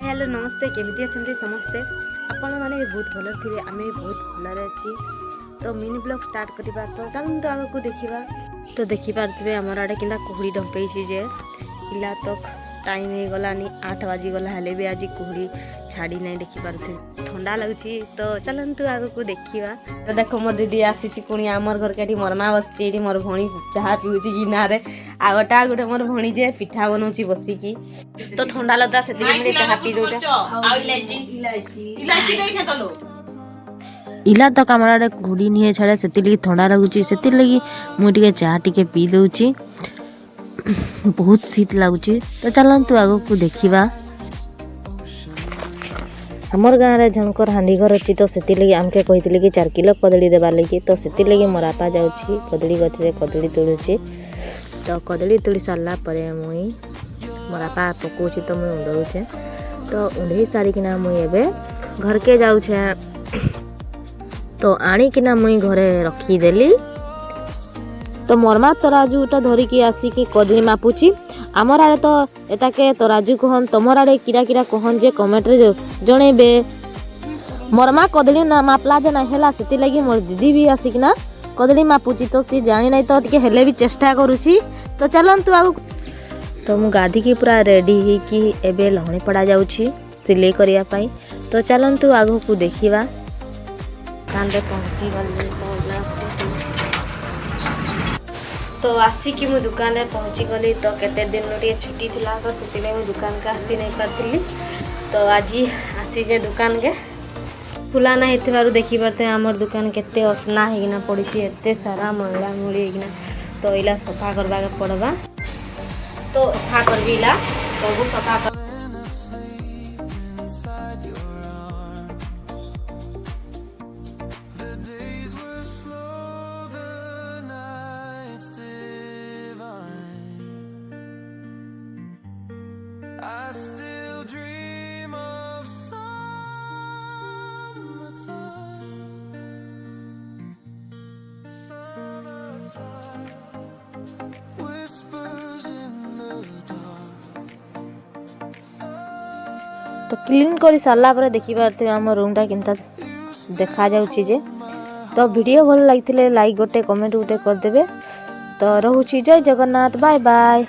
Hello नमस्ते केमिति अच्छे समस्ते आपण मैंने भी बहुत भल थे आम भी बहुत भल अच्छी तो मिनी ब्लॉग स्टार्ट करवा तो चलते आग को देखा तो देखिपारे आमर आड़े कि कुहुड़ी ढंपे जे इला तक टाइम हो गलानी 8 बाजीगला हेले भी आज कुहुड़ी छाड़ी ना देखिपारे ठंडा लगुच तो चलतु आग को देखा तो देख मो दीदी आसी पुणी आमर घर के मरमा बसची मोर भणी चाह पिऊँची गिनारे आगटा गोटे मोर भणी जे पिठा बनाऊँची बसिकी तो ठंडा लगता से चाह पी दो इला तक आम आड़े कुहुड़ी नहीं छाड़े से ठंडा लगुच से लगी मुझे चाह टी पी दूची बहुत शीत लगुच तो चलतु आग को देखा हमर गाँव में झणकर हांडी घर अच्छी तो से लगी आमके कहते कि 4 किलो कदली देवार लगी तो से लगी मोर आपा जाऊँगी कदली गछरे कदली तोड़ुची तो कदली तोड़ी सारा मुई मोर आपा पकाऊँ तो मुई उंडे तो उंडे सारिकिना मुई एबे घर के जाऊे तो आनिकिना मुई घरे रखीदेली तो मरमा तराजूटा धरिकी आसिकी कदली मापुची आमर आड़े तो एताके तराजू कहन तुमर आड़े किरा किरा कहन जे कमेंट रे जणेबे मरमा कदली ना मापला जे ना हैला सेति लगी मोर दीदी भी आसिकना कदली मापुची तो सी जानी नहीं तो टिके हेले भी चेष्टा करूची तो चलंतु आगु तो मु गाधी की पूरा रेडी ही कि एबे लहणी पड़ा जाउची सिलाई करिया पाई तो चलंतु आगु को देखिबा कांदे पहुंची गली तो आसिकी मु दुकान में पहुंची गली तो केते दिन छुट्टी थिला तो से दुकान का आसी नहीं पार्थिली तो आज आसी जे दुकान के खुला ना हेतिबारु देखि पारते हमर दुकान केते असना हेगिना पड़ी एते सारा मैला मुड़ी हेगिना तो इला सफा करबा के पड़बा तो सफा करबी इला सब सफा कर I still dream of summertime, whispers in the dark. तो क्लीन करी सारा पर देखि पारते हम रूमटा किंता देखा जाउची जे तो वीडियो भल लागिथिले लाइक गोटे कमेंट गोटे कर देबे तो रहूची जय जगन्नाथ बाय बाय।